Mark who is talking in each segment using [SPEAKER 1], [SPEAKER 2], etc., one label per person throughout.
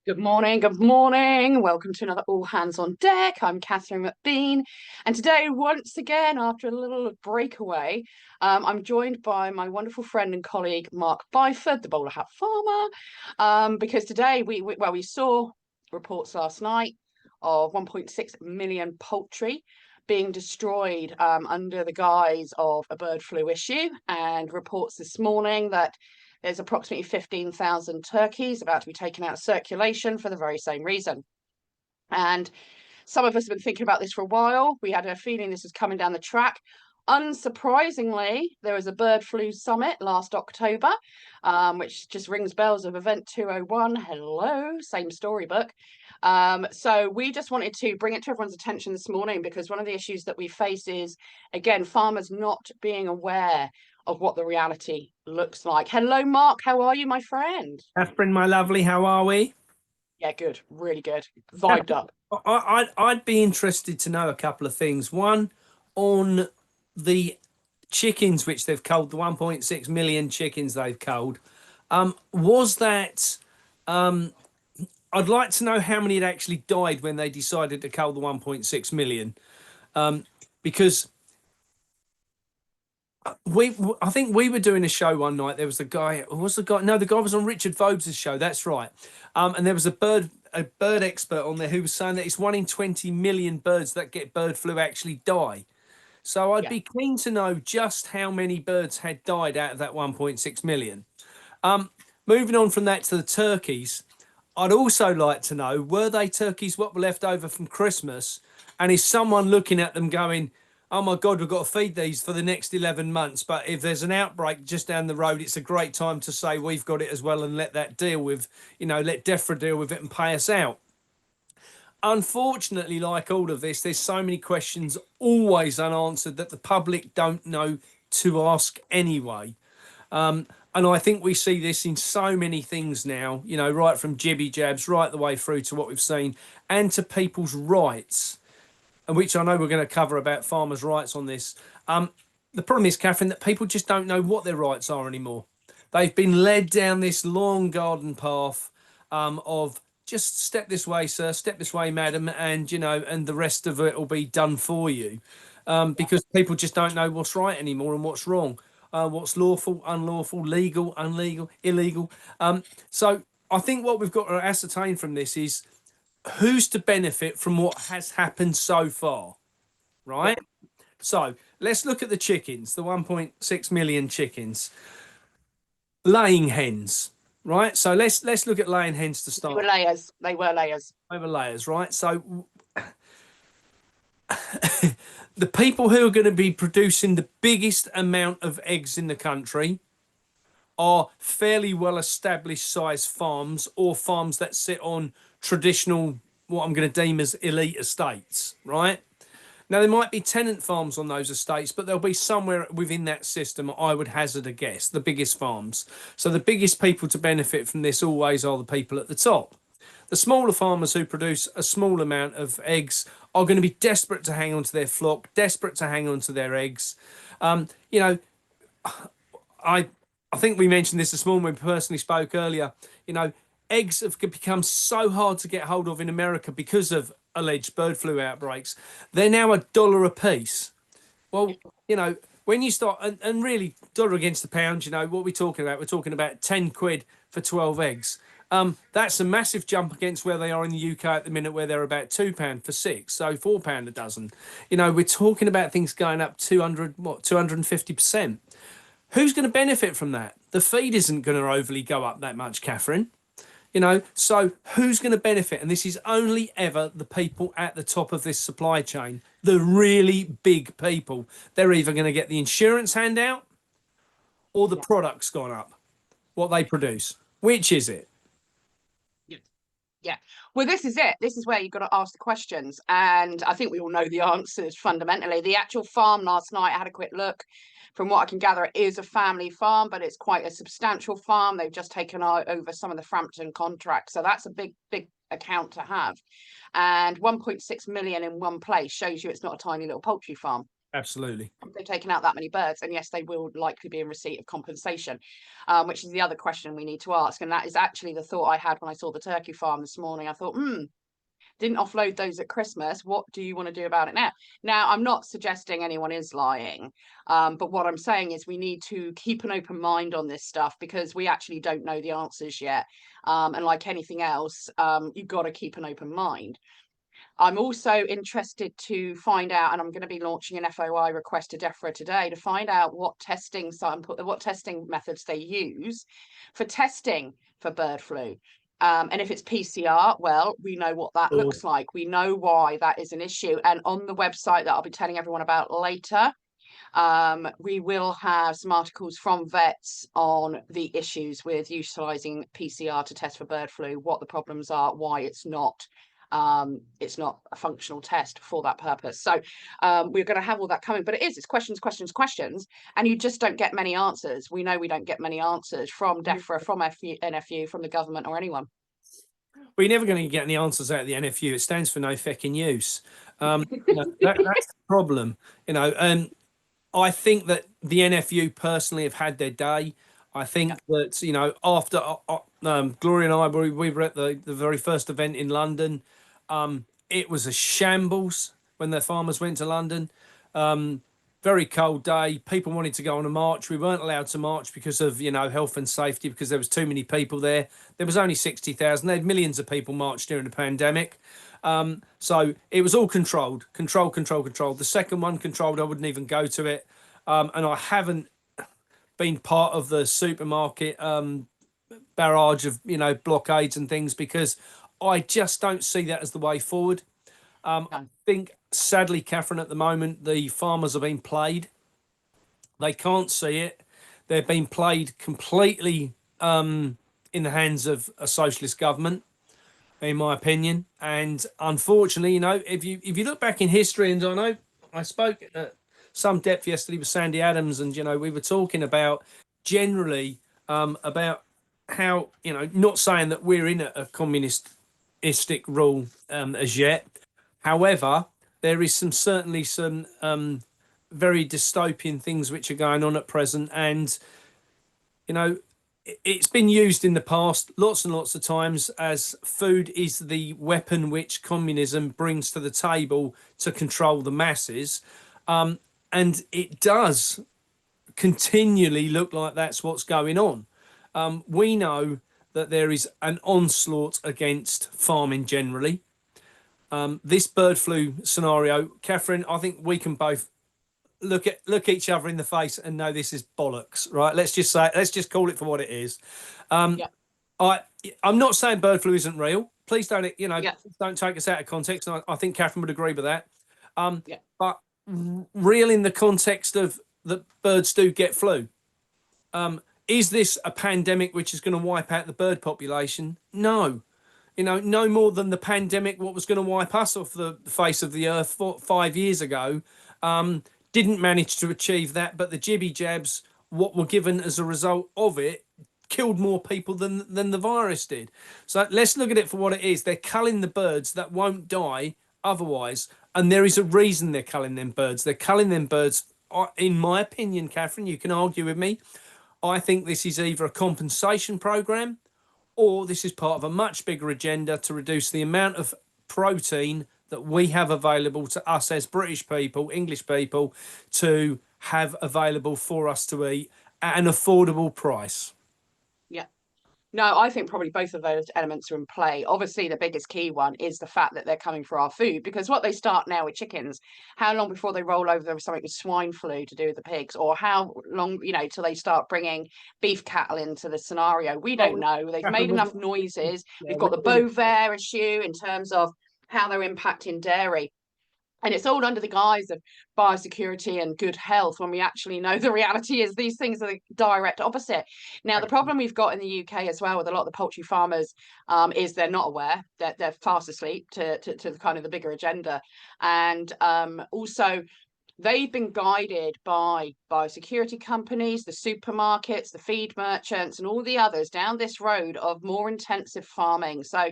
[SPEAKER 1] Good morning, good morning. Welcome to another All Hands on Deck. I'm Katherine McBean, and today, once again, after a little breakaway, I'm joined by my wonderful friend and colleague Mark Byford, the bowler hat farmer. Because today we saw reports last night of 1.6 million poultry being destroyed under the guise of a bird flu issue, and reports this morning that there's approximately 15,000 turkeys about to be taken out of circulation for the very same reason. And some of us have been thinking about this for a while. We had a feeling this was coming down the track. Unsurprisingly, there was a bird flu summit last October, which just rings bells of Event 201. Hello, same storybook. So we just wanted to bring it to everyone's attention this morning because one of the issues that we face is, again, farmers not being aware of what the reality looks like. Hello, Mark. How are you, my friend?
[SPEAKER 2] Catherine, my lovely, how are we?
[SPEAKER 1] Yeah, good. Really good. Vibed up.
[SPEAKER 2] I'd be interested to know a couple of things. One, on the chickens which they've culled, the 1.6 million chickens they've culled. Was that I'd like to know how many had actually died when they decided to cull the 1.6 million. Because I think we were doing a show one night. There was the guy. Who was the guy? No, the guy was on Richard Vobes' show. That's right. And there was a bird expert on there who was saying that it's 1 in 20 million birds that get bird flu actually die. So I'd
[SPEAKER 1] Yeah.
[SPEAKER 2] be keen to know just how many birds had died out of that 1.6 million. Moving on from that to the turkeys, I'd also like to know, were they turkeys what were left over from Christmas? And is someone looking at them going, oh my God, we've got to feed these for the next 11 months. But if there's an outbreak just down the road, it's a great time to say we've got it as well and let that deal with, let DEFRA deal with it and pay us out. Unfortunately, like all of this, there's so many questions always unanswered that the public don't know to ask anyway. And I think we see this in so many things now, right from jibby jabs right the way through to what we've seen and to people's rights, and which I know we're going to cover about farmers' rights on this. The problem is, Catherine, that people just don't know what their rights are anymore. They've been led down this long garden path of just step this way, sir, step this way, madam, and and the rest of it will be done for you, because people just don't know what's right anymore and what's wrong, what's lawful, unlawful, legal, unlegal, illegal. So I think what we've got to ascertain from this is who's to benefit from what has happened so far,
[SPEAKER 1] Yeah.
[SPEAKER 2] right? So let's look at the chickens, the 1.6 million chickens, laying hens, right? So let's look at laying hens to
[SPEAKER 1] They were
[SPEAKER 2] start.
[SPEAKER 1] layers. They were layers.
[SPEAKER 2] Over layers, right? So the people who are going to be producing the biggest amount of eggs in the country are fairly well established size farms or farms that sit on traditional, what I'm going to deem as elite estates, right? Now, there might be tenant farms on those estates, but they'll be somewhere within that system, I would hazard a guess, the biggest farms. So the biggest people to benefit from this always are the people at the top. The smaller farmers who produce a small amount of eggs are going to be desperate to hang on to their flock, desperate to hang on to their eggs. Um, you know, I I think we mentioned this morning when we personally spoke earlier. You know, eggs have become so hard to get hold of in America because of alleged bird flu outbreaks. They're now $1 a piece. Well, when you start and really dollar against the pound, what we're talking about. We're talking about 10 quid for 12 eggs. That's a massive jump against where they are in the UK at the minute, where they're about £2 for six, so £4 a dozen. We're talking about things going up 250%. Who's going to benefit from that? The feed isn't going to overly go up that much, Catherine. So who's going to benefit? And this is only ever the people at the top of this supply chain, the really big people. They're either going to get the insurance handout or the
[SPEAKER 1] Yeah.
[SPEAKER 2] product's gone up, what they produce. Which is it?
[SPEAKER 1] Yeah. Yeah. Well, this is it. This is where you've got to ask the questions. And I think we all know the answers fundamentally. The actual farm last night, I had a quick look. From what I can gather, it is a family farm, but it's quite a substantial farm. They've just taken over some of the Frampton contracts. So that's a big, big account to have. And 1.6 million in one place shows you it's not a tiny little poultry farm.
[SPEAKER 2] Absolutely.
[SPEAKER 1] They've taken out that many birds, and yes, they will likely be in receipt of compensation, which is the other question we need to ask. And that is actually the thought I had when I saw the turkey farm this morning. I thought, didn't offload those at Christmas. What do you want to do about it now? Now, I'm not suggesting anyone is lying, but what I'm saying is we need to keep an open mind on this stuff because we actually don't know the answers yet. And like anything else, you've got to keep an open mind. I'm also interested to find out, and I'm going to be launching an FOI request to DEFRA today to find out what testing methods they use for testing for bird flu. And if it's PCR, well, we know what that
[SPEAKER 2] Or
[SPEAKER 1] looks like. We know why that is an issue. And on the website that I'll be telling everyone about later, we will have some articles from vets on the issues with utilising PCR to test for bird flu, what the problems are, why it's not a functional test for that purpose. So we're going to have all that coming, but it's questions, and you just don't get many answers. We know we don't get many answers from DEFRA, from NFU, from the government, or anyone.
[SPEAKER 2] we're never going to get any answers out of the NFU. It stands for no fecking use. That's the problem. I think that the NFU personally have had their day. I think that, after Gloria and I, we were at the very first event in London. It was a shambles when the farmers went to London. Very cold day. People wanted to go on a march. We weren't allowed to march because of, health and safety, because there was too many people there. There was only 60,000. They had millions of people march during the pandemic. So it was all controlled. The second one controlled, I wouldn't even go to it. And I haven't been part of the supermarket barrage of, blockades and things, because I just don't see that as the way forward. I think, sadly, Katherine, at the moment, the farmers are being played. They can't see it. They're being played completely in the hands of a socialist government, in my opinion. And unfortunately, if you look back in history, and I know I spoke at some depth yesterday with Sandy Adams, and we were talking about generally about how, not saying that we're in a communistic rule as yet. However, there is certainly some very dystopian things which are going on at present, and it's been used in the past lots and lots of times as food is the weapon which communism brings to the table to control the masses, and it does continually look like that's what's going on. We know that there is an onslaught against farming generally. This bird flu scenario, Katherine, I think we can both look each other in the face and know this is bollocks, right? Let's just call it for what it is. I'm not saying bird flu isn't real. Please don't, don't take us out of context. And I think Katherine would agree with that. But real in the context of that birds do get flu. Is this a pandemic which is going to wipe out the bird population? No. No more than the pandemic, what was going to wipe us off the face of the earth 5 years ago, didn't manage to achieve that. But the jibby jabs, what were given as a result of it, killed more people than the virus did. So let's look at it for what it is. They're culling the birds that won't die otherwise. And there is a reason they're culling them birds. They're culling them birds, in my opinion, Katherine, you can argue with me. I think this is either a compensation program, or this is part of a much bigger agenda to reduce the amount of protein that we have available to us as British people, English people, to have available for us to eat at an affordable price.
[SPEAKER 1] Yeah. No, I think probably both of those elements are in play. Obviously, the biggest key one is the fact that they're coming for our food, because what they start now with chickens, how long before they roll over with something with swine flu to do with the pigs, or how long, till they start bringing beef cattle into the scenario? We don't know. They've made enough noises. We've got the Bovaer issue in terms of how they're impacting dairy. And it's all under the guise of biosecurity and good health, when we actually know the reality is these things are the direct opposite. Now, the problem we've got in the UK as well with a lot of the poultry farmers is they're not aware, that they're fast asleep to the kind of the bigger agenda. And also, they've been guided by biosecurity companies, the supermarkets, the feed merchants, and all the others down this road of more intensive farming. So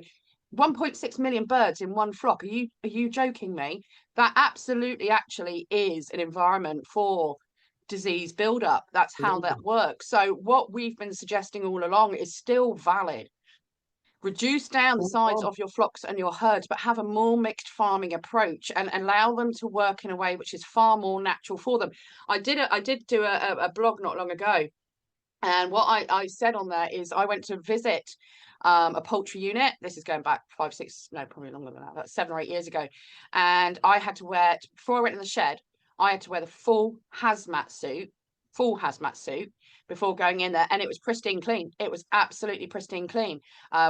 [SPEAKER 1] 1.6 million birds in one flock. Are you joking me? That absolutely actually is an environment for disease buildup. That's how that works. So what we've been suggesting all along is still valid. Reduce down the size of your flocks and your herds, but have a more mixed farming approach and allow them to work in a way which is far more natural for them. I did do a blog not long ago, and what I said on there is I went to visit a poultry unit. This is going back 5, 6, no, probably longer than that, about 7 or 8 years ago. And I had to wear, before I went in the shed, I had to wear the full hazmat suit before going in there. And it was pristine clean. It was absolutely pristine clean,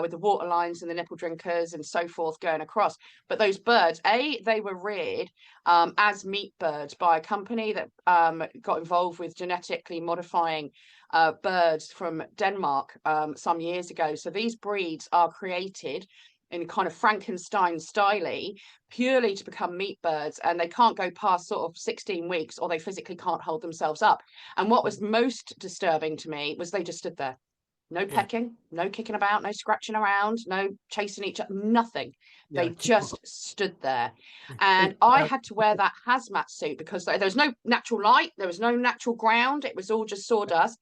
[SPEAKER 1] with the water lines and the nipple drinkers and so forth going across. But those birds, they were reared as meat birds by a company that got involved with genetically modifying birds from Denmark some years ago. So these breeds are created in kind of Frankenstein style purely to become meat birds, and they can't go past sort of 16 weeks or they physically can't hold themselves up. And what was most disturbing to me was they just stood there. No
[SPEAKER 2] Yeah,
[SPEAKER 1] pecking, no kicking about, no scratching around, no chasing each other, nothing.
[SPEAKER 2] yeah.
[SPEAKER 1] They just stood there. And I had to wear that hazmat suit because there was no natural light, there was no natural ground, it was all just sawdust.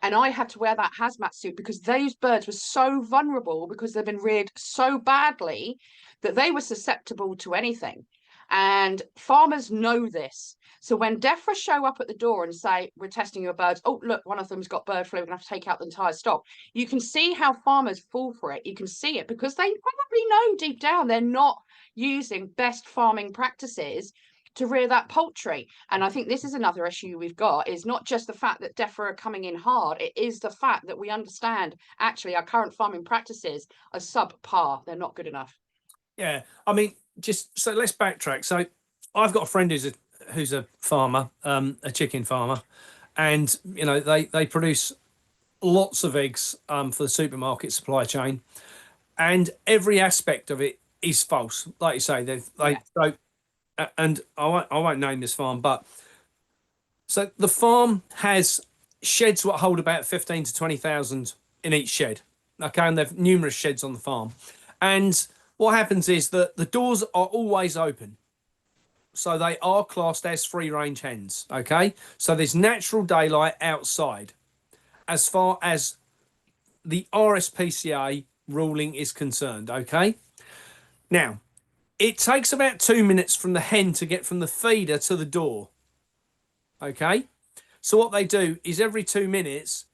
[SPEAKER 1] And I had to wear that hazmat suit because those birds were so vulnerable because they've been reared so badly that they were susceptible to anything. And farmers know this. So when DEFRA show up at the door and say, we're testing your birds, oh, look, one of them's got bird flu, we're going to have to take out the entire stock. You can see how farmers fall for it. You can see it because they probably know deep down they're not using best farming practices to rear that poultry. And I think this is another issue we've got, is not just the fact that DEFRA are coming in hard, it is the fact that we understand actually our current farming practices are subpar. They're not good enough.
[SPEAKER 2] Yeah, I mean, just so let's backtrack. So I've got a friend who's a farmer, a chicken farmer, and you know they produce lots of eggs for the supermarket supply chain, and every aspect of it is false. Like you say, they
[SPEAKER 1] Yeah.
[SPEAKER 2] so and I won't name this farm, but so the farm has sheds what hold about 15 to 20,000 in each shed. Okay, and they've numerous sheds on the farm, and what happens is that the doors are always open. So they are classed as free range hens. Okay. So there's natural daylight outside as far as the RSPCA ruling is concerned. Okay. Now, it takes about 2 minutes from the hen to get from the feeder to the door. Okay. So what they do is every 2 minutes,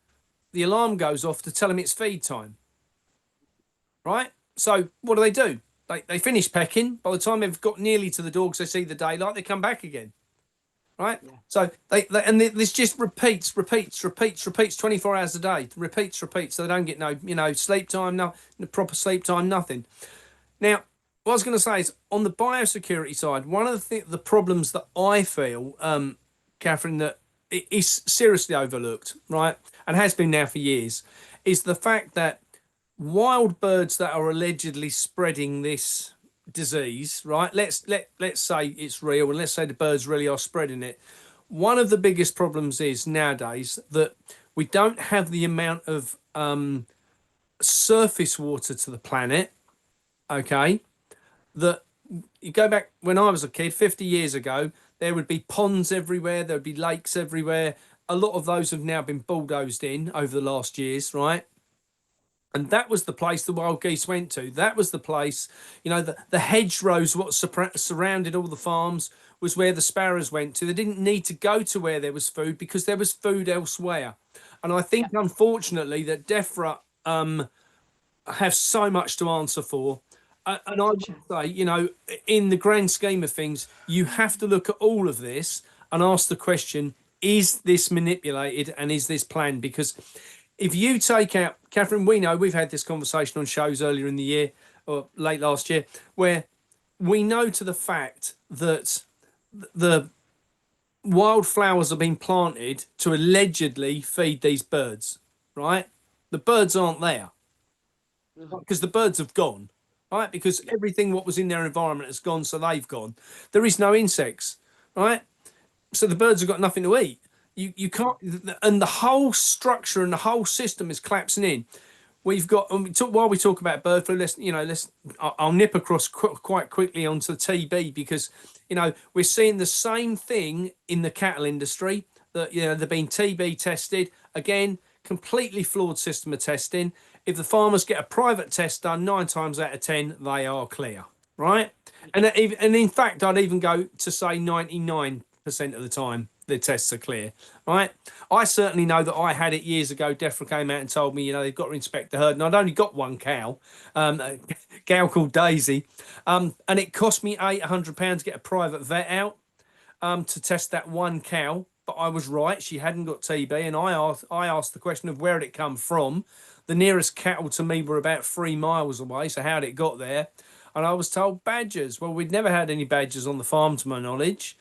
[SPEAKER 2] the alarm goes off to tell them it's feed time. Right. So what do? They finish pecking. By the time they've got nearly to the door because they see the daylight, they come back again. Right?
[SPEAKER 1] Yeah.
[SPEAKER 2] So this just repeats 24 hours a day. Repeats. So they don't get no sleep time, no proper sleep time, nothing. Now, what I was going to say is on the biosecurity side, one of the problems that I feel, Katherine, that is seriously overlooked, right, and has been now for years, is the fact that wild birds that are allegedly spreading this disease, right? Let's say it's real, and let's say the birds really are spreading it. One of the biggest problems is nowadays that we don't have the amount of surface water to the planet. Okay, that you go back when I was a kid, 50 years ago, there would be ponds everywhere, there would be lakes everywhere. A lot of those have now been bulldozed in over the last years, right? And that was the place the wild geese went to. That was the place, the hedgerows, what surrounded all the farms, was where the sparrows went to. They didn't need to go to where there was food because there was food elsewhere. And I think,
[SPEAKER 1] Yeah.
[SPEAKER 2] unfortunately, that DEFRA have so much to answer for. And I would say, in the grand scheme of things, you have to look at all of this and ask the question, is this manipulated and is this planned? Because if you take out, Katherine, we know we've had this conversation on shows earlier in the year or late last year, where we know to the fact that the wildflowers are being planted to allegedly feed these birds, right? The birds aren't there because the birds have gone, right? Because everything what was in their environment has gone, so they've gone. There is no insects, right? So the birds have got nothing to eat. You can't, and the whole structure and the whole system is collapsing in. we've got while we talk about bird flu, I'll nip across quite quickly onto the TB, because we're seeing the same thing in the cattle industry, that they're being TB tested again. Completely flawed system of testing. If the farmers get a private test done, 9 times out of 10 they are clear, right? And in fact, I'd even go to say 99% of the time the tests are clear, right? I certainly know that I had it years ago. DEFRA came out and told me, they've got to inspect the herd, and I'd only got one cow, a cow called Daisy, and it cost me £800 to get a private vet out to test that one cow. But I was right; she hadn't got TB, and I asked the question of where did it come from. The nearest cattle to me were about 3 miles away, so how did it got there? And I was told badgers. Well, we'd never had any badgers on the farm, to my knowledge.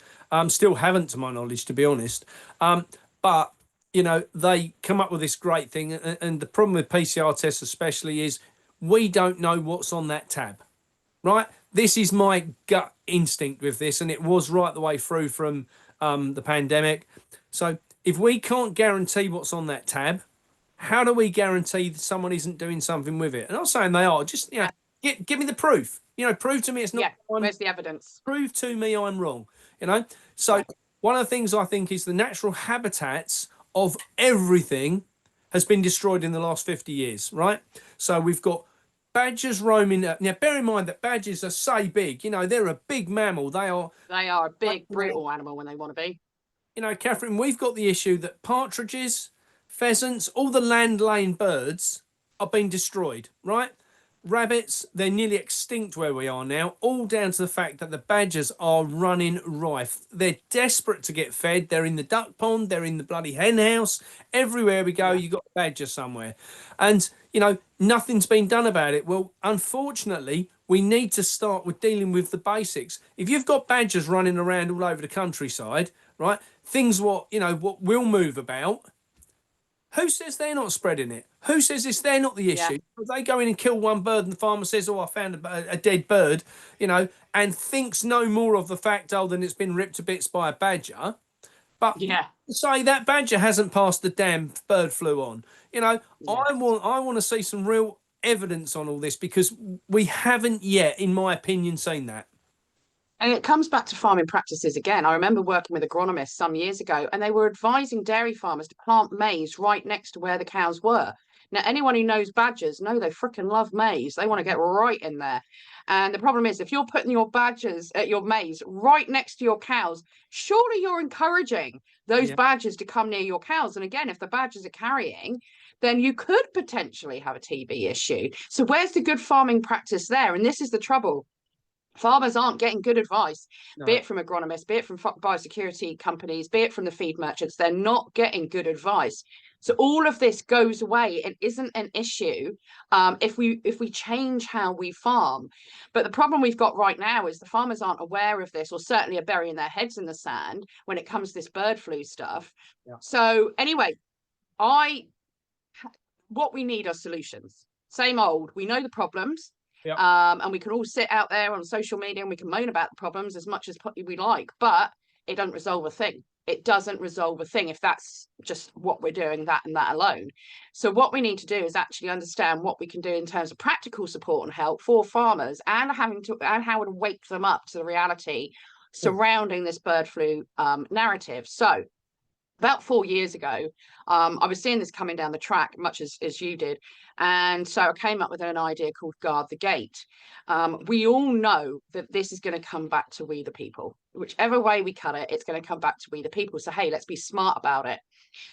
[SPEAKER 2] Still haven't, to my knowledge, to be honest. But they come up with this great thing, and the problem with PCR tests, especially, is we don't know what's on that tab, right? This is my gut instinct with this, and it was right the way through from the pandemic. So if we can't guarantee what's on that tab, how do we guarantee that someone isn't doing something with it? And I'm not saying they are. Just give me the proof. Prove to me it's not.
[SPEAKER 1] Yeah. Where's the evidence?
[SPEAKER 2] Prove to me I'm wrong. So one of the things I think is the natural habitats of everything has been destroyed in the last 50 years, right? So we've got badgers roaming. Now, bear in mind that badgers are so big. They're a big mammal. They are
[SPEAKER 1] a big, brutal animal when they want to be.
[SPEAKER 2] Katherine, we've got the issue that partridges, pheasants, all the land-laying birds are being destroyed, right? Rabbits, they're nearly extinct where we are now, all down to the fact that the badgers are running rife. They're desperate to get fed. They're in the duck pond, they're in the bloody hen house. Everywhere we go, you've got a badger somewhere. And, nothing's been done about it. Well, unfortunately, we need to start with dealing with the basics. If you've got badgers running around all over the countryside, right, what will move about, who says they're not spreading it? Who says they're not the issue? If they go in and kill one bird and the farmer says, I found a dead bird, and thinks no more of the fact, than it's been ripped to bits by a badger. But say that badger hasn't passed the damn bird flu on. I want to see some real evidence on all this, because we haven't yet, in my opinion, seen that.
[SPEAKER 1] And it comes back to farming practices again. I remember working with agronomists some years ago, and they were advising dairy farmers to plant maize right next to where the cows were. Now, anyone who knows badgers know they freaking love maize. They want to get right in there. And the problem is, if you're putting your your maize right next to your cows, surely you're encouraging those badgers to come near your cows. And again, if the badgers are carrying, then you could potentially have a TB issue. So where's the good farming practice there? And this is the trouble. Farmers aren't getting good advice, be it from agronomists, be it from biosecurity companies, be it from the feed merchants. They're not getting good advice. So all of this goes away and isn't an issue if we change how we farm. But the problem we've got right now is the farmers aren't aware of this, or certainly are burying their heads in the sand when it comes to this bird flu stuff. So anyway, what we need are solutions. Same old. We know the problems. And we can all sit out there on social media and we can moan about the problems as much as we like, but it doesn't resolve a thing. It doesn't resolve a thing if that's just what we're doing, that and that alone. So what we need to do is actually understand what we can do in terms of practical support and help for farmers, and how to wake them up to the reality surrounding this bird flu narrative. So about 4 years ago, I was seeing this coming down the track, much as you did. And so I came up with an idea called Guard the Gate. We all know that this is going to come back to we the people. Whichever way we cut it, it's going to come back to we the people. So, hey, let's be smart about it.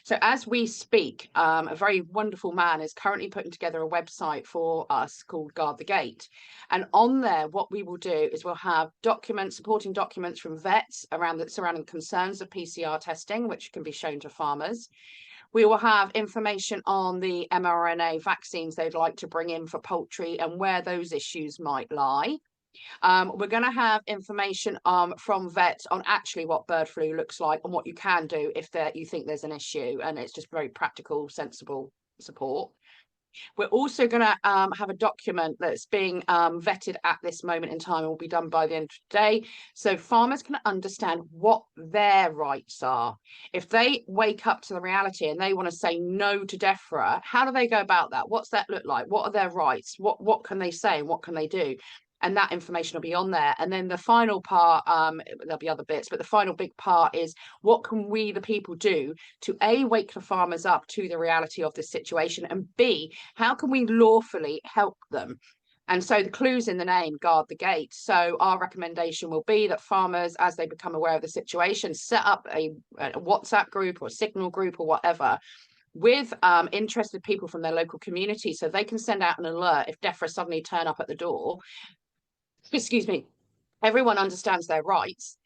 [SPEAKER 1] So as we speak, a very wonderful man is currently putting together a website for us called Guard the Gate. And on there, what we will do is we'll have supporting documents from vets surrounding concerns of PCR testing, which can be shown to farmers. We will have information on the mRNA vaccines they'd like to bring in for poultry and where those issues might lie. We're going to have information from vets on actually what bird flu looks like and what you can do if you think there's an issue, and it's just very practical, sensible support. We're also going to have a document that's being vetted at this moment in time and will be done by the end of the day. So farmers can understand what their rights are. If they wake up to the reality and they want to say no to DEFRA, how do they go about that? What's that look like? What are their rights? What can they say and what can they do? And that information will be on there. And then the final part, there'll be other bits, but the final big part is what can we, the people, do to A, wake the farmers up to the reality of this situation, and B, how can we lawfully help them? And so the clues in the name, guard the gate. So our recommendation will be that farmers, as they become aware of the situation, set up a WhatsApp group or a Signal group or whatever with interested people from their local community, so they can send out an alert if DEFRA suddenly turn up at the door. Excuse me. Everyone understands their rights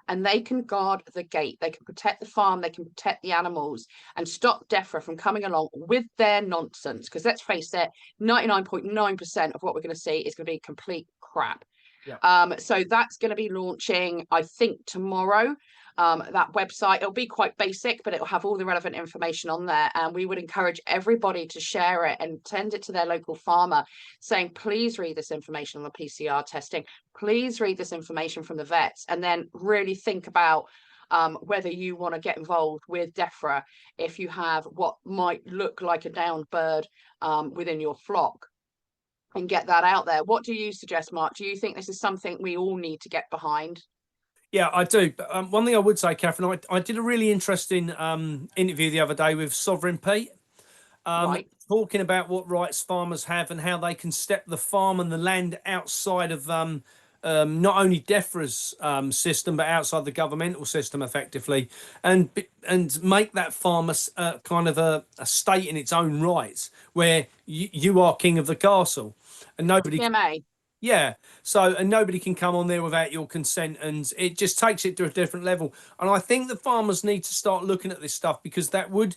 [SPEAKER 1] and they can guard the gate. They can protect the farm, they can protect the animals and stop DEFRA from coming along with their nonsense. Because let's face it, 99.9% of what we're going to see is going to be complete crap.
[SPEAKER 2] Yeah.
[SPEAKER 1] So that's going to be launching, I think, tomorrow. That website, it'll be quite basic, but it'll have all the relevant information on there. And we would encourage everybody to share it and send it to their local farmer saying, please read this information on the PCR testing. Please read this information from the vets, and then really think about whether you want to get involved with DEFRA if you have what might look like a downed bird within your flock, and get that out there. What do you suggest, Mark? Do you think this is something we all need to get behind?
[SPEAKER 2] Yeah, I do. But one thing I would say, Katherine, I did a really interesting interview the other day with Sovereign Pete,
[SPEAKER 1] Right.
[SPEAKER 2] talking about what rights farmers have and how they can step the farm and the land outside of not only DEFRA's system, but outside the governmental system effectively, and make that farm kind of a state in its own rights, where you are king of the castle and nobody.
[SPEAKER 1] PMA.
[SPEAKER 2] Yeah. So, and nobody can come on there without your consent, and it just takes it to a different level. And I think the farmers need to start looking at this stuff, because that would,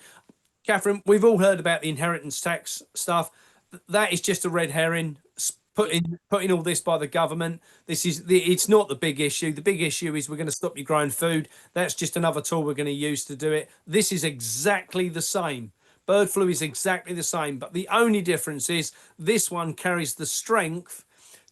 [SPEAKER 2] Katherine, we've all heard about the inheritance tax stuff. That is just a red herring. Putting all this by the government. It's not the big issue. The big issue is we're going to stop you growing food. That's just another tool we're going to use to do it. This is exactly the same. Bird flu is exactly the same, but the only difference is this one carries the strength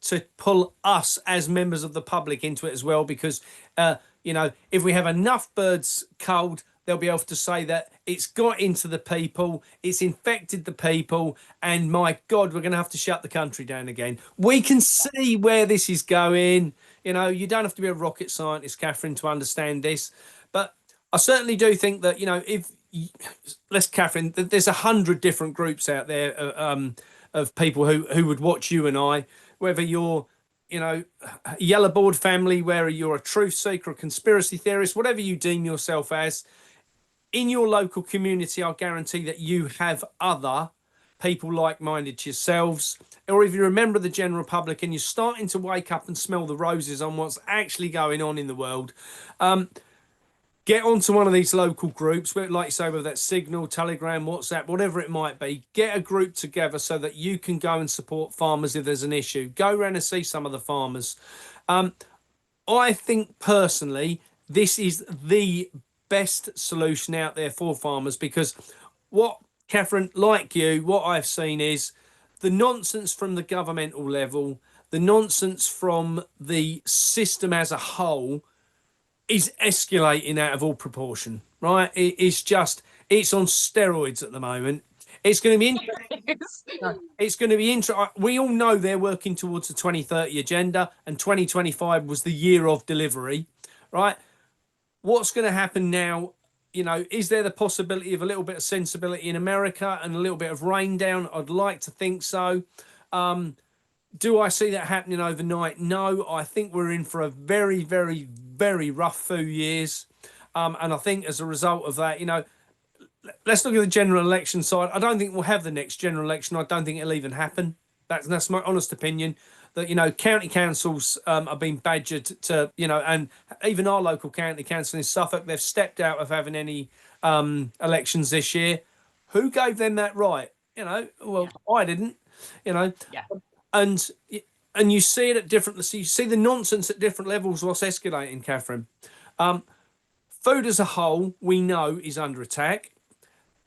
[SPEAKER 2] to pull us as members of the public into it as well, because if we have enough birds culled, they'll be able to say that it's got into the people, it's infected the people, and my God, we're going to have to shut the country down again. We can see where this is going. You don't have to be a rocket scientist, Katherine, to understand this, but I certainly do think that Katherine, there's 100 different groups out there of people who would watch you and I, whether you're, yellow board family, where you're a truth seeker, a conspiracy theorist, whatever you deem yourself as, in your local community, I guarantee that you have other people like-minded to yourselves. Or if you're a member of the general public and you're starting to wake up and smell the roses on what's actually going on in the world, get onto one of these local groups, like you say, whether that's Signal, Telegram, WhatsApp, whatever it might be. Get a group together so that you can go and support farmers if there's an issue. Go around and see some of the farmers. I think personally, this is the best solution out there for farmers, because what, Katherine, like you, what I've seen is the nonsense from the governmental level, the nonsense from the system as a whole is escalating out of all proportion, right? It's on steroids at the moment. It's going to be interesting. It's going to be interesting. We all know they're working towards the 2030 agenda, and 2025 was the year of delivery, right? What's going to happen now? Is there the possibility of a little bit of sensibility in America and a little bit of rain down? I'd like to think so. Do I see that happening overnight? No, I think we're in for a very, very, very rough few years. And I think as a result of that, let's look at the general election side. I don't think we'll have the next general election. I don't think it'll even happen. That's my honest opinion. That, county councils are being badgered to, and even our local county council in Suffolk, they've stepped out of having any elections this year. Who gave them that right? Well, I didn't,
[SPEAKER 1] Yeah.
[SPEAKER 2] and you see it at different. So you see the nonsense at different levels. What's escalating, Katherine? Food as a whole, we know, is under attack.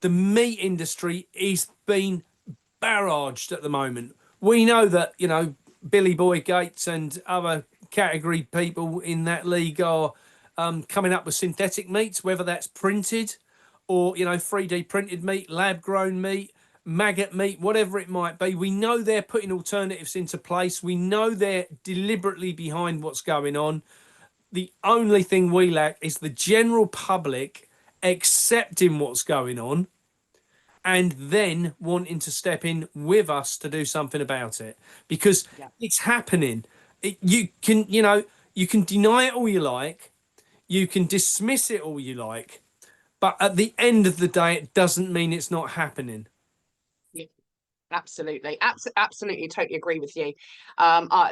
[SPEAKER 2] The meat industry is being barraged at the moment. We know that, Billy Boy Gates and other category people in that league are coming up with synthetic meats, whether that's printed or, 3D printed meat, lab grown meat, maggot meat, whatever it might be. We know they're putting alternatives into place. We know they're deliberately behind what's going on. The only thing we lack is the general public accepting what's going on and then wanting to step in with us to do something about it, because
[SPEAKER 1] Yeah.
[SPEAKER 2] it's happening. You can deny it all you like, you can dismiss it all you like, but at the end of the day, it doesn't mean it's not happening.
[SPEAKER 1] Yeah. Absolutely, absolutely, totally agree with you.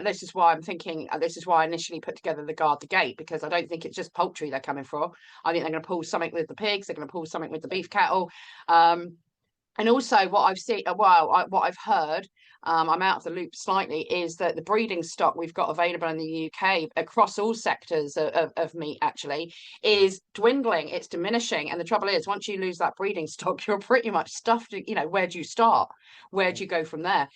[SPEAKER 1] This is why I'm thinking. This is why I initially put together the guard the gate, because I don't think it's just poultry they're coming for. I think they're going to pull something with the pigs. They're going to pull something with the beef cattle. And also what I've seen, what I've heard, I'm out of the loop slightly, is that the breeding stock we've got available in the UK across all sectors of meat actually is dwindling. It's diminishing. And the trouble is, once you lose that breeding stock, you're pretty much stuffed. Where do you start? Where do you go from there?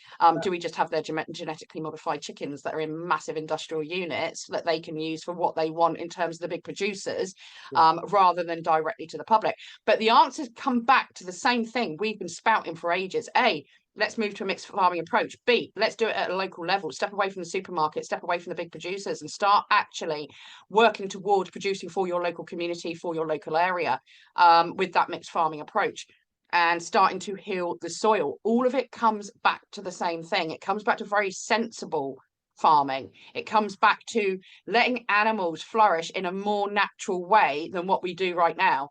[SPEAKER 1] Do we just have their genetically modified chickens that are in massive industrial units that they can use for what they want in terms of the big producers, rather than directly to the public? But the answers come back to the same thing we've been spouting for ages. A, let's move to a mixed farming approach. B, let's do it at a local level. Step away from the supermarket, step away from the big producers, and start actually working towards producing for your local community, for your local area, with that mixed farming approach, and starting to heal the soil. All of it comes back to the same thing. It comes back to very sensible farming. It comes back to letting animals flourish in a more natural way than what we do right now,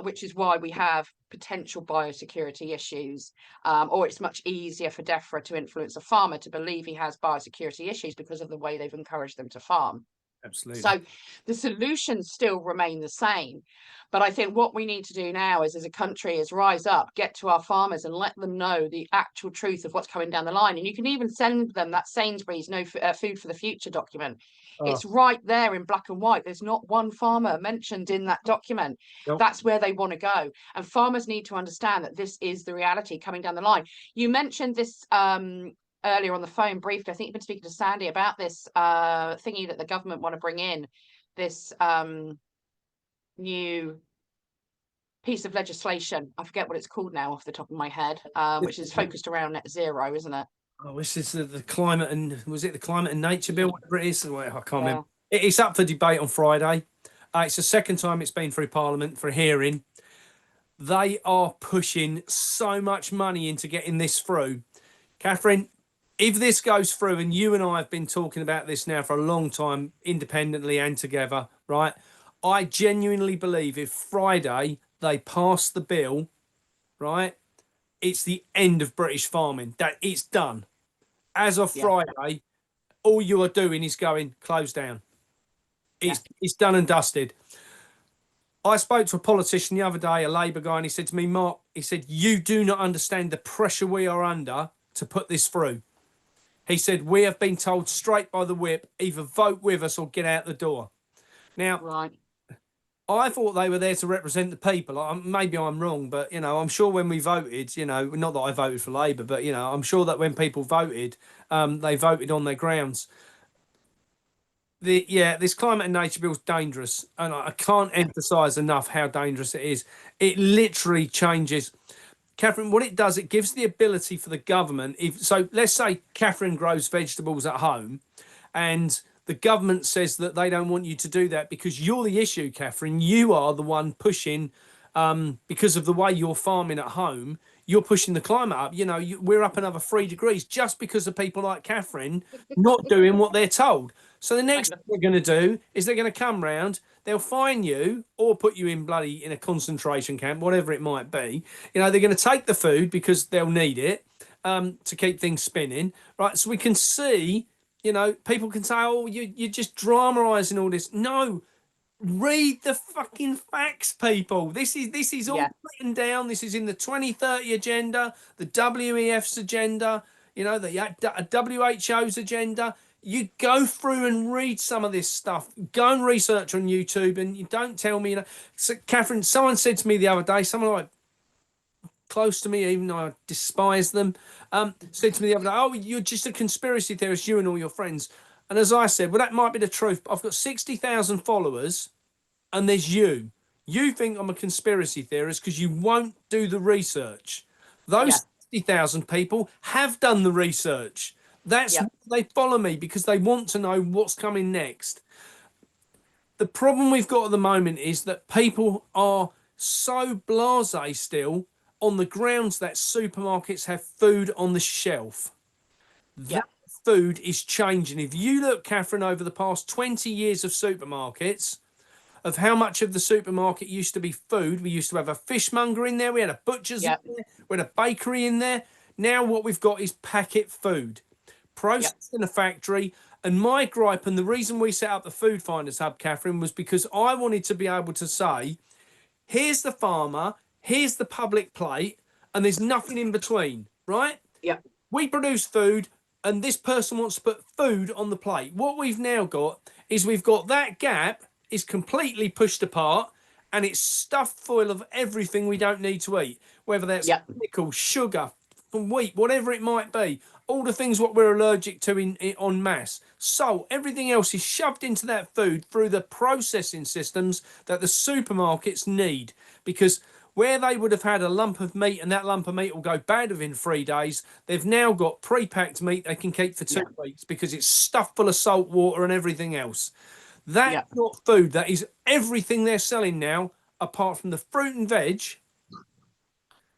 [SPEAKER 1] which is why we have potential biosecurity issues, or it's much easier for DEFRA to influence a farmer to believe he has biosecurity issues because of the way they've encouraged them to farm.
[SPEAKER 2] Absolutely.
[SPEAKER 1] So the solutions still remain the same. But I think what we need to do now is, as a country, is rise up, get to our farmers and let them know the actual truth of what's coming down the line. And you can even send them that Sainsbury's No Food for the Future document. It's right there in black and white. There's not one farmer mentioned in that document.
[SPEAKER 2] Nope.
[SPEAKER 1] That's where they want to go. And farmers need to understand that this is the reality coming down the line. You mentioned this earlier on the phone briefly. I think you've been speaking to Sandy about this thingy that the government want to bring in, this new piece of legislation. I forget what it's called now off the top of my head, which is focused around net zero, isn't it?
[SPEAKER 2] Oh, this is the climate, and was it the climate and nature bill? Whatever it is, I can't remember. It's up for debate on Friday. It's the second time it's been through Parliament for a hearing. They are pushing so much money into getting this through. Katherine, if this goes through, and you and I have been talking about this now for a long time, independently and together, right? I genuinely believe if Friday they pass the bill, right, it's the end of British farming. That it's done. As of Friday, all you are doing is going close down. It's done and dusted. I spoke to a politician the other day, a Labour guy, and he said to me, Mark, he said, you do not understand the pressure we are under to put this through. He said, we have been told straight by the whip, either vote with us or get out the door. Now, I thought they were there to represent the people. Maybe I'm wrong, but, I'm sure when we voted, not that I voted for Labour, but, I'm sure that when people voted, they voted on their grounds. This climate and nature bill is dangerous, and I can't emphasise enough how dangerous it is. It literally changes. Katherine, what it does, it gives the ability for the government. So let's say Katherine grows vegetables at home, and the government says that they don't want you to do that because you're the issue, Katherine. You are the one pushing, because of the way you're farming at home, you're pushing the climate up. We're up another 3 degrees just because of people like Katherine not doing what they're told. So the next thing they're going to do is they're going to come round, they'll fine you or put you in a concentration camp, whatever it might be. They're going to take the food because they'll need it to keep things spinning, right? So we can see, people can say, oh, you're just dramatising all this. No, read the fucking facts, people. This is all written down. This is in the 2030 agenda, the WEF's agenda, the WHO's agenda. You go through and read some of this stuff. Go and research on YouTube, and you don't tell me. So, Katherine, someone said to me the other day, someone like, close to me, even though I despise them, said to me the other day, "Oh, you're just a conspiracy theorist, you and all your friends." And as I said, well, that might be the truth, but I've got 60,000 followers, and there's you. You think I'm a conspiracy theorist because you won't do the research.
[SPEAKER 1] Yeah.
[SPEAKER 2] Those 60,000 people have done the research. That's
[SPEAKER 1] Yeah.
[SPEAKER 2] why they follow me, because they want to know what's coming next. The problem we've got at the moment is that people are so blasé still on the grounds that supermarkets have food on the shelf.
[SPEAKER 1] Yeah.
[SPEAKER 2] That food is changing. If you look, Catherine, over the past 20 years of supermarkets, of how much of the supermarket used to be food. We used to have a fishmonger in there, we had a butcher's in
[SPEAKER 1] Yeah.
[SPEAKER 2] there, we had a bakery in there. Now what we've got is packet food,
[SPEAKER 1] Yeah.
[SPEAKER 2] processed in a factory. And my gripe, and the reason we set up the Foodfinders Hub, Catherine, was because I wanted to be able to say, here's the farmer, here's the public plate, and there's nothing in between, right?
[SPEAKER 1] Yeah.
[SPEAKER 2] We produce food, and this person wants to put food on the plate. What we've now got is we've got that gap is completely pushed apart, and it's stuffed full of everything we don't need to eat, whether that's
[SPEAKER 1] Yeah.
[SPEAKER 2] chemicals, sugar, from wheat, whatever it might be. All the things what we're allergic to in en masse. Salt, everything else is shoved into that food through the processing systems that the supermarkets need, because where they would have had a lump of meat and that lump of meat will go bad within 3 days, they've now got pre-packed meat they can keep for 2 weeks because it's stuffed full of salt water and everything else. That's
[SPEAKER 1] Yeah.
[SPEAKER 2] not food. That is everything they're selling now, apart from the fruit and veg,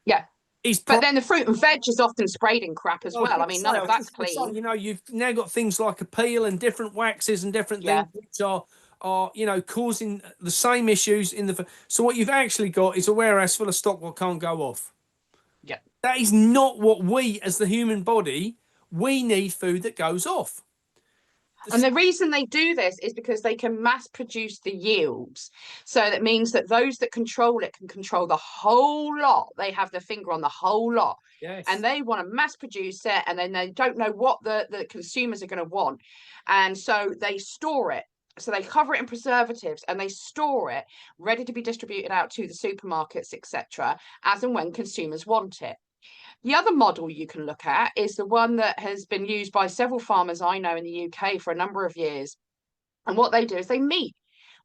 [SPEAKER 1] Yeah.
[SPEAKER 2] is
[SPEAKER 1] But then the fruit and veg is often sprayed in crap as
[SPEAKER 2] I was
[SPEAKER 1] well. I
[SPEAKER 2] going to
[SPEAKER 1] mean,
[SPEAKER 2] say,
[SPEAKER 1] none
[SPEAKER 2] I
[SPEAKER 1] of
[SPEAKER 2] was
[SPEAKER 1] that's
[SPEAKER 2] just going to say,
[SPEAKER 1] clean.
[SPEAKER 2] you've now got things like a peel and different waxes and different
[SPEAKER 1] Yeah.
[SPEAKER 2] things which are causing the same issues in the. So what you've actually got is a warehouse full of stock what can't go off.
[SPEAKER 1] Yeah.
[SPEAKER 2] That is not what we, as the human body, we need food that goes off.
[SPEAKER 1] And the reason they do this is because they can mass produce the yields. So that means that those that control it can control the whole lot. They have their finger on the whole lot. And
[SPEAKER 2] Yes.
[SPEAKER 1] they want to mass produce it, and then they don't know what the consumers are going to want. And so they store it. So they cover it in preservatives and they store it ready to be distributed out to the supermarkets, etc., as and when consumers want it. The other model you can look at is the one that has been used by several farmers I know in the UK for a number of years. And what they do is they meet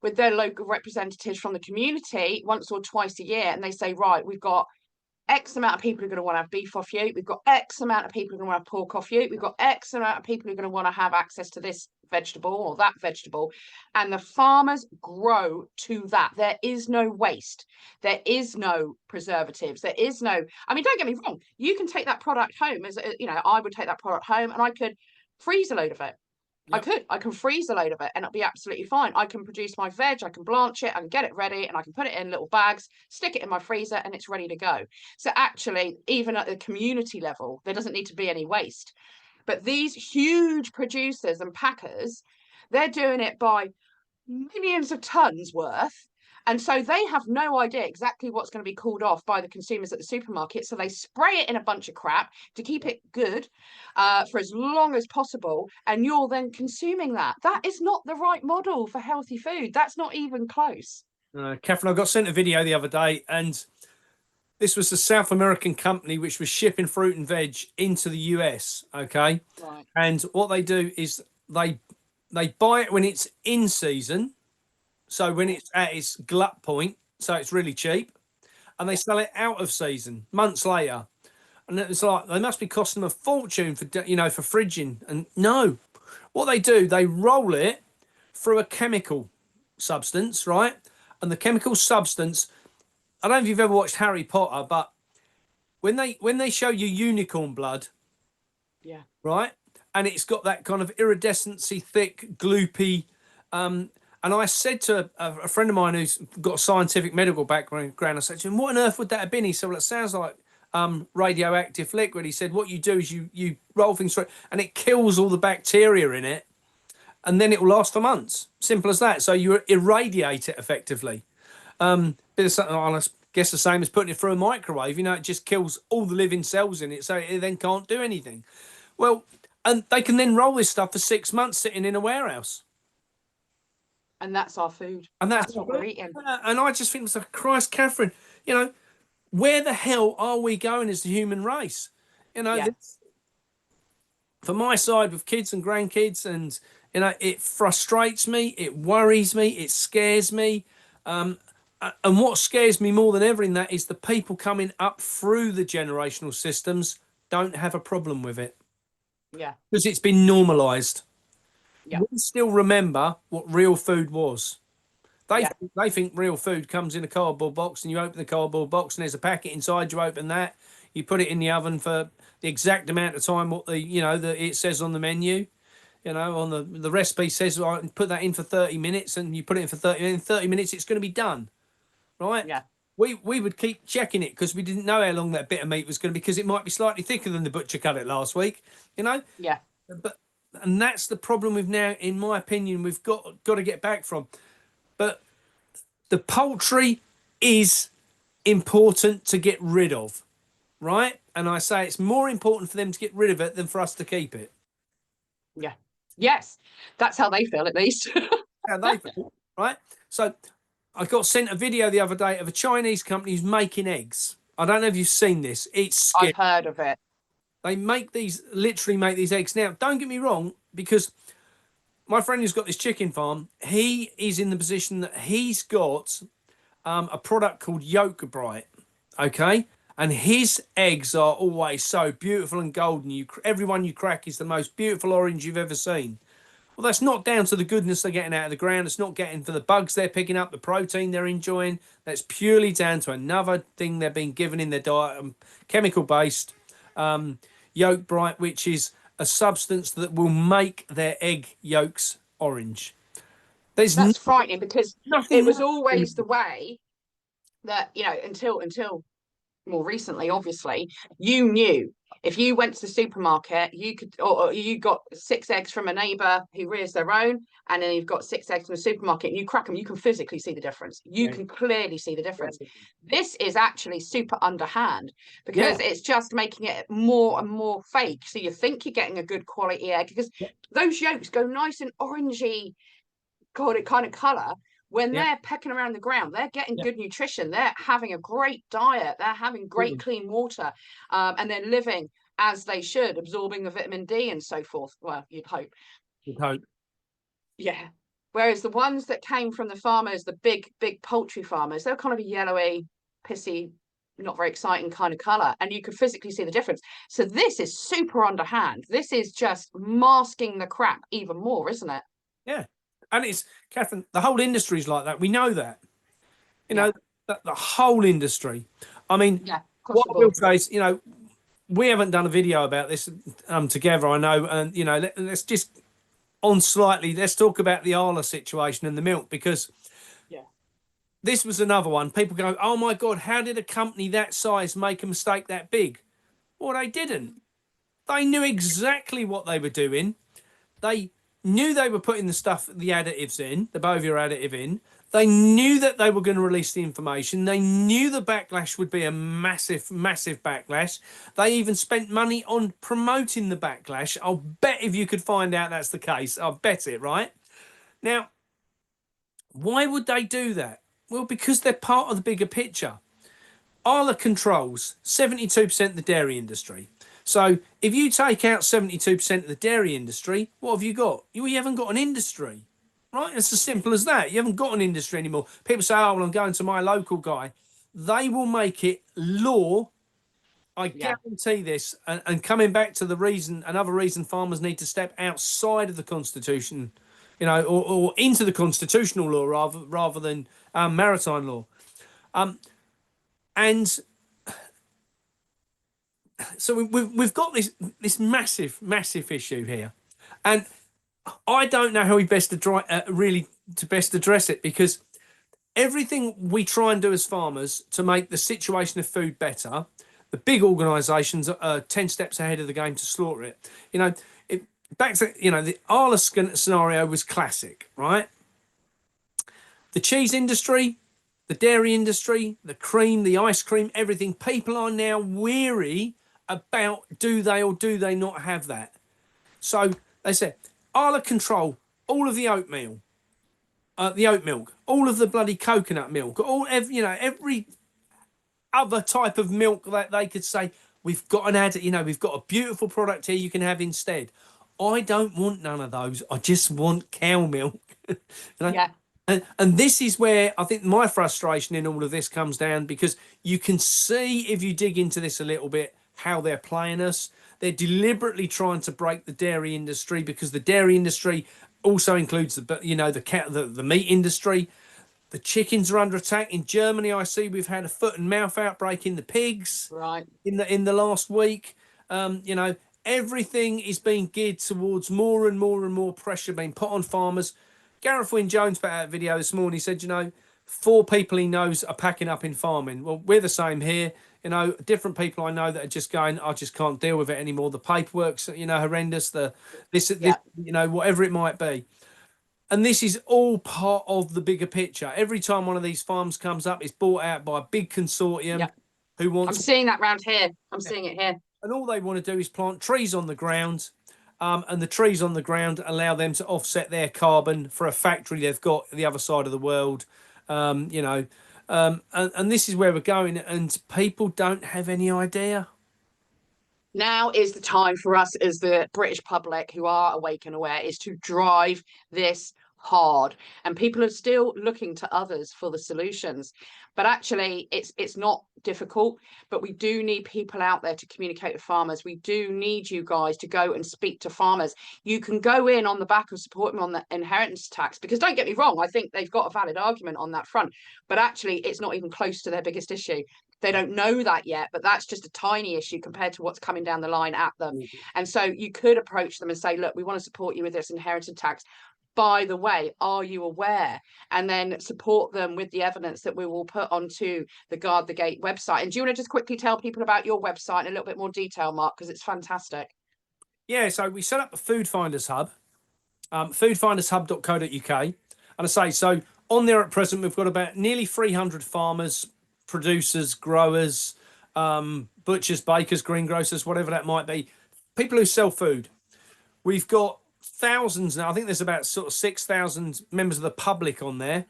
[SPEAKER 1] with their local representatives from the community once or twice a year, and they say, right, we've got X amount of people who are going to want to have beef off you. We've got X amount of people who are going to want to have pork off you. We've got X amount of people who are going to want to have access to this vegetable or that vegetable. And the farmers grow to that. There is no waste. There is no preservatives. There is no, I mean, don't get me wrong. You can take that product home I would take that product home and I could freeze a load of it.
[SPEAKER 2] Yep.
[SPEAKER 1] I can freeze a load of it and it'll be absolutely fine. I can produce my veg, I can blanch it, I can get it ready, and I can put it in little bags, stick it in my freezer, and it's ready to go. So actually, even at the community level, there doesn't need to be any waste. But these huge producers and packers, they're doing it by millions of tons worth. And so they have no idea exactly what's going to be called off by the consumers at the supermarket. So they spray it in a bunch of crap to keep it good for as long as possible. And you're then consuming that. That is not the right model for healthy food. That's not even close.
[SPEAKER 2] Catherine, I got sent a video the other day, and this was a South American company which was shipping fruit and veg into the US. Okay,
[SPEAKER 1] Right.
[SPEAKER 2] and what they do is they buy it when it's in season, so when it's at its glut point, so it's really cheap, and they sell it out of season months later. And it's like they must be costing them a fortune for for fridging. And no, what they do, they roll it through a chemical substance, right? And the chemical substance, I don't know if you've ever watched Harry Potter, but when they show you unicorn blood,
[SPEAKER 1] Yeah.
[SPEAKER 2] right, and it's got that kind of iridescency, thick, gloopy. And I said to a friend of mine who's got a scientific medical background, I said to him, "What on earth would that have been?" He said, "Well, it sounds like radioactive liquid." He said, "What you do is you roll things through, and it kills all the bacteria in it, and then it will last for months. Simple as that. So you irradiate it effectively. Bit of something, I guess the same as putting it through a microwave. It just kills all the living cells in it, so it then can't do anything. Well, and they can then roll this stuff for 6 months sitting in a warehouse.
[SPEAKER 1] And that's our food.
[SPEAKER 2] And that's
[SPEAKER 1] That's what we're eating.
[SPEAKER 2] and I just think it's like, Christ, Catherine, you know, where the hell are we going as the human race? You know,
[SPEAKER 1] Yeah,
[SPEAKER 2] for my side with kids and grandkids, and it frustrates me, it worries me, it scares me. And what scares me more than ever in that is the people coming up through the generational systems don't have a problem with it
[SPEAKER 1] yeah,
[SPEAKER 2] because it's been normalized.
[SPEAKER 1] yeah,
[SPEAKER 2] We still remember what real food was. They
[SPEAKER 1] yeah,
[SPEAKER 2] think, they think real food comes in a cardboard box, and you open the cardboard box, and there's a packet inside. You open that, you put it in the oven for the exact amount of time what it says on the menu. On the recipe says, right, put that in for 30 minutes, and you put it in for 30 minutes. It's going to be done, right?
[SPEAKER 1] yeah,
[SPEAKER 2] We would keep checking it because we didn't know how long that bit of meat was going to be, because it might be slightly thicker than the butcher cut it last week. You know,
[SPEAKER 1] yeah.
[SPEAKER 2] but and that's the problem with now, in my opinion, we've got to get back from. But the poultry is important to get rid of, right? And I say it's more important for them to get rid of it than for us to keep it.
[SPEAKER 1] Yeah. Yes. That's how they feel, at least.
[SPEAKER 2] How they feel, right? So I got sent a video the other day of a Chinese company who's making eggs. I don't know if you've seen this. It's
[SPEAKER 1] I've
[SPEAKER 2] scary.
[SPEAKER 1] heard of it.
[SPEAKER 2] They literally make these eggs. Now, don't get me wrong, because my friend who's got this chicken farm, he is in the position that he's got a product called Yolk Bright, okay? And his eggs are always so beautiful and golden. Every one you crack is the most beautiful orange you've ever seen. Well, that's not down to the goodness they're getting out of the ground. It's not getting for the bugs they're picking up, the protein they're enjoying. That's purely down to another thing they're being given in their diet, chemical based yolk bright, which is a substance that will make their egg yolks orange. There's
[SPEAKER 1] That's frightening, because it
[SPEAKER 2] nothing
[SPEAKER 1] was
[SPEAKER 2] natural.
[SPEAKER 1] always the way that, until more recently, obviously, you knew if you went to the supermarket, you could, or you got 6 eggs from a neighbor who rears their own, and then you've got 6 eggs from the supermarket, and you crack them, you can physically see the difference. You
[SPEAKER 2] Yeah,
[SPEAKER 1] can clearly see the difference. This is actually super underhand,
[SPEAKER 2] yeah,
[SPEAKER 1] because it's just making it more and more fake. So you think you're getting a good quality egg, because those yolks go nice and orangey, God, it kind of color. When
[SPEAKER 2] yeah,
[SPEAKER 1] they're pecking around the ground, they're getting
[SPEAKER 2] yeah.
[SPEAKER 1] good nutrition. They're having a great diet. They're having great clean water, and they're living as they should, absorbing the vitamin D and so forth. Well, you'd hope.
[SPEAKER 2] You'd hope.
[SPEAKER 1] Yeah. Whereas the ones that came from the farmers, the big poultry farmers, they're kind of a yellowy, pissy, not very exciting kind of color, and you could physically see the difference. So this is super underhand. This is just masking the crap even more, isn't it?
[SPEAKER 2] Yeah. And it's, Catherine, the whole industry is like that. We know that. You
[SPEAKER 1] Yeah.
[SPEAKER 2] know, the whole industry. I mean,
[SPEAKER 1] Yeah. Across
[SPEAKER 2] what
[SPEAKER 1] the
[SPEAKER 2] I will
[SPEAKER 1] board.
[SPEAKER 2] say is, we haven't done a video about this together, I know. And, let's just let's talk about the Arla situation and the milk, because
[SPEAKER 1] Yeah.
[SPEAKER 2] this was another one. People go, oh my God, how did a company that size make a mistake that big? Well, they didn't. They knew exactly what they were doing. They knew they were putting the additives in, the Bovia additive in. They knew that they were going to release the information. They knew the backlash would be a massive, massive backlash. They even spent money on promoting the backlash. I'll bet if you could find out that's the case, I'll bet it, right? Now, why would they do that? Well, because they're part of the bigger picture. Arla controls 72% of the dairy industry. So if you take out 72% of the dairy industry, what have you got? You haven't got an industry, right? It's as simple as that. You haven't got an industry anymore. People say, oh, well, I'm going to my local guy. They will make it law. I
[SPEAKER 1] Yeah.
[SPEAKER 2] guarantee this. And coming back to another reason farmers need to step outside of the Constitution, or into the constitutional law rather than maritime law. And so we've got this massive issue here, and I don't know how we best address it, because everything we try and do as farmers to make the situation of food better, the big organisations are 10 steps ahead of the game to slaughter it. Back to the Arla scenario was classic, right? The cheese industry, the dairy industry, the cream, the ice cream, everything. People are now weary about, do they or do they not have that? So they said, I'll control all of the oatmeal, the oat milk, all of the bloody coconut milk, every other type of milk that they could say, we've got an ad, we've got a beautiful product here you can have instead. I don't want none of those. I just want cow milk. you know?
[SPEAKER 1] Yeah.
[SPEAKER 2] And this is where I think my frustration in all of this comes down, because you can see, if you dig into this a little bit, how they're playing us. They're deliberately trying to break the dairy industry, because the dairy industry also includes the meat industry. The chickens are under attack. In Germany, I see we've had a foot and mouth outbreak in the pigs
[SPEAKER 1] Right.
[SPEAKER 2] in the last week. Everything is being geared towards more and more and more pressure being put on farmers. Gareth Wynne Jones put out a video this morning. He said, 4 people he knows are packing up in farming. Well, we're the same here. Different people I know that are just going, I just can't deal with it anymore. The paperwork's, horrendous. This,
[SPEAKER 1] Yeah.
[SPEAKER 2] whatever it might be. And this is all part of the bigger picture. Every time one of these farms comes up, it's bought out by a big consortium
[SPEAKER 1] Yeah.
[SPEAKER 2] who
[SPEAKER 1] I'm
[SPEAKER 2] wants,
[SPEAKER 1] seeing that round here. I'm seeing it here.
[SPEAKER 2] and all they want to do is plant trees on the ground. And the trees on the ground allow them to offset their carbon for a factory they've got at the other side of the world. And this is where we're going, and people don't have any idea.
[SPEAKER 1] Now is the time for us as the British public who are awake and aware is to drive this hard. And people are still looking to others for the solutions. But actually, it's not difficult, but we do need people out there to communicate with farmers. We do need you guys to go and speak to farmers. You can go in on the back of supporting them on the inheritance tax, because don't get me wrong, I think they've got a valid argument on that front, but actually it's not even close to their biggest issue. They don't know that yet, but that's just a tiny issue compared to what's coming down the line at them. And so you could approach them and say, look, we want to support you with this inheritance tax. By the way, are you aware? And then support them with the evidence that we will put onto the Guard the Gate website. And do you want to just quickly tell people about your website in a little bit more detail, Mark, because it's fantastic?
[SPEAKER 2] Yeah, so we set up a Foodfinders Hub, foodfindershub.co.uk. And I say, so on there at present, we've got about nearly 300 farmers, producers, growers, butchers, bakers, greengrocers, whatever that might be, people who sell food. We've got thousands now. I think there's about sort of 6,000 members of the public on there.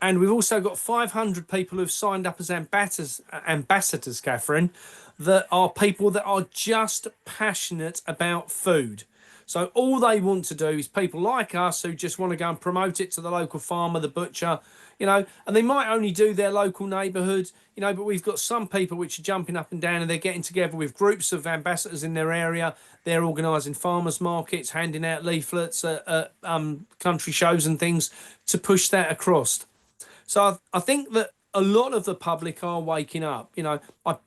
[SPEAKER 2] And we've also got 500 people who've signed up as ambassadors, Katherine, that are people that are just passionate about food. So all they want to do is people like us who just want to go and promote it to the local farmer, the butcher, and they might only do their local neighbourhood, but we've got some people which are jumping up and down, and they're getting together with groups of ambassadors in their area. They're organising farmers markets, handing out leaflets at country shows and things to push that across. So I think that a lot of the public are waking up.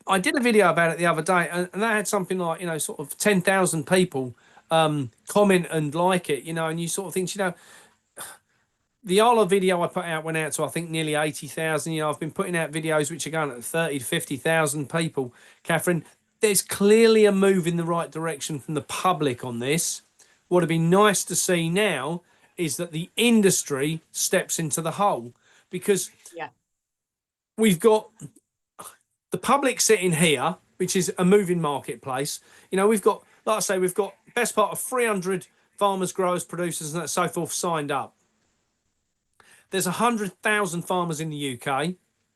[SPEAKER 2] I did a video about it the other day, and that had something like, sort of 10,000 people comment and like it, and you sort of think, the Arla video I put out went out to, I think, nearly 80,000. I've been putting out videos which are going at 30 to 50,000 people. Katherine, there's clearly a move in the right direction from the public on this. What would be nice to see now is that the industry steps into the hole, because we've got the public sitting here, which is a moving marketplace. We've got, like I say, we've got best part of 300 farmers, growers, producers, and so forth signed up. There's 100,000 farmers in the UK,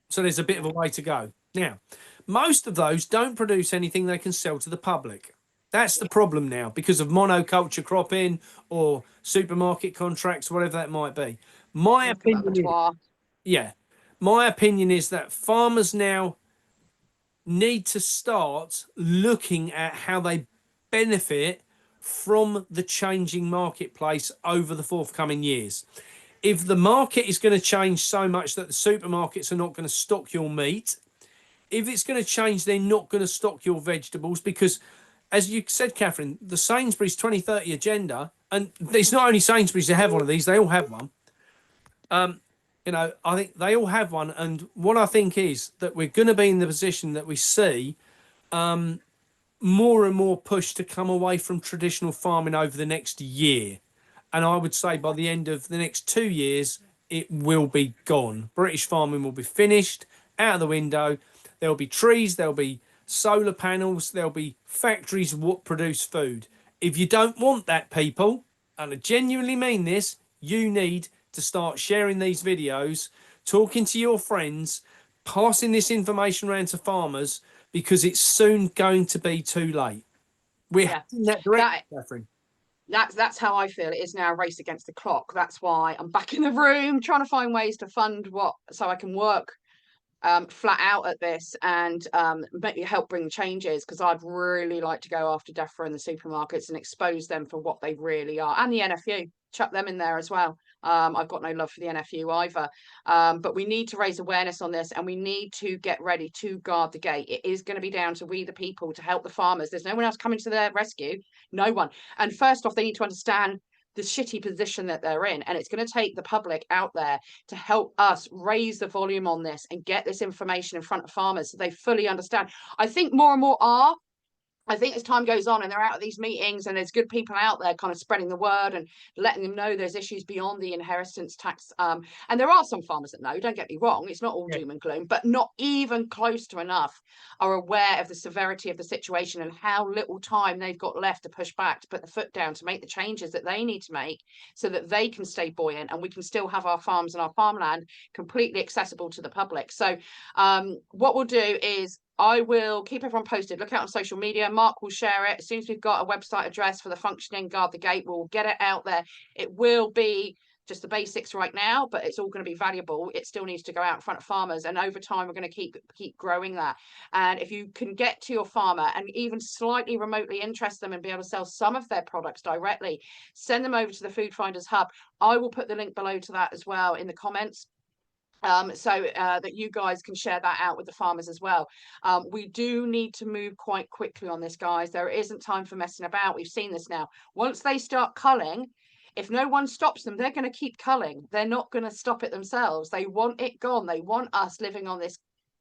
[SPEAKER 2] so there's a bit of a way to go. Now, most of those don't produce anything they can sell to the public. That's the problem now, because of monoculture cropping or supermarket contracts, whatever that might be. My opinion is that farmers now need to start looking at how they benefit from the changing marketplace over the forthcoming years. If the market is going to change so much that the supermarkets are not going to stock your meat, if it's going to change, they're not going to stock your vegetables, because, as you said, Katherine, the Sainsbury's 2030 agenda, and it's not only Sainsbury's that have one of these, they all have one. I think they all have one. And what I think is that we're going to be in the position that we see more and more push to come away from traditional farming over the next year. And I would say by the end of the next 2 years, it will be gone. British farming will be finished, out of the window. There'll be trees, there'll be solar panels, there'll be factories that produce food. If you don't want that, people, and I genuinely mean this, you need to start sharing these videos, talking to your friends, passing this information around to farmers because it's soon going to be too late. We're
[SPEAKER 1] Yeah,
[SPEAKER 2] heading that direction,
[SPEAKER 1] that
[SPEAKER 2] Katherine.
[SPEAKER 1] that's how I feel. It is now a race against the clock. That's why I'm back in the room trying to find ways to fund what so I can work flat out at this and maybe help bring changes, because I'd really like to go after DEFRA in the supermarkets and expose them for what they really are, and the NFU, chuck them in there as well. I've got no love for the NFU either, but we need to raise awareness on this, and we need to get ready to guard the gate. It is going to be down to we the people to help the farmers. There's no one else coming to their rescue, no one. And first off, they need to understand the shitty position that they're in, and it's going to take the public out there to help us raise the volume on this and get this information in front of farmers so they fully understand. I think more and more are. I think as time goes on and they're out at these meetings and there's good people out there kind of spreading the word and letting them know there's issues beyond the inheritance tax. And there are some farmers that know, don't get me wrong, it's not all doom and gloom, but not even close to enough are aware of the severity of the situation and how little time they've got left to push back, to put the foot down, to make the changes that they need to make so that they can stay buoyant and we can still have our farms and our farmland completely accessible to the public. So what we'll do is I will keep everyone posted. Look out on social media. Mark will share it. As soon as we've got a website address for the functioning Guard the Gate, we'll get it out there. It will be just the basics right now, but it's all going to be valuable. It still needs to go out in front of farmers, and over time we're going to keep growing that. And if you can get to your farmer and even slightly remotely interest them and be able to sell some of their products directly, send them over to the Foodfinders Hub. I will put the link below to that as well in the comments, so that you guys can share that out with the farmers as well. We do need to move quite quickly on this, guys. There isn't time for messing about. We've seen this now. Once they start culling, if no one stops them, they're going to keep culling. They're not going to stop it themselves. They want it gone. They want us living on this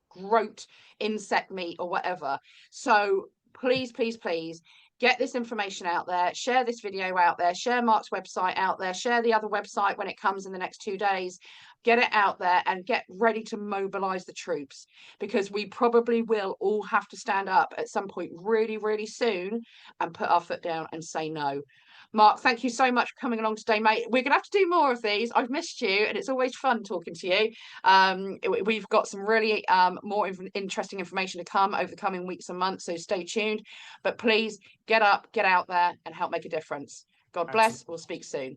[SPEAKER 1] groat insect meat or whatever. So please, please, please get this information out there, share this video out there, share Mark's website out there, share the other website when it comes in the next 2 days. Get it out there and get ready to mobilize the troops, because we probably will all have to stand up at some point really, really soon and put our foot down and say no. Mark, thank you so much for coming along today, mate. We're going to have to do more of these. I've missed you, and it's always fun talking to you. We've got some really more interesting information to come over the coming weeks and months, so stay tuned. But please get up, get out there, and help make a difference. God bless.
[SPEAKER 2] Absolutely.
[SPEAKER 1] We'll speak soon.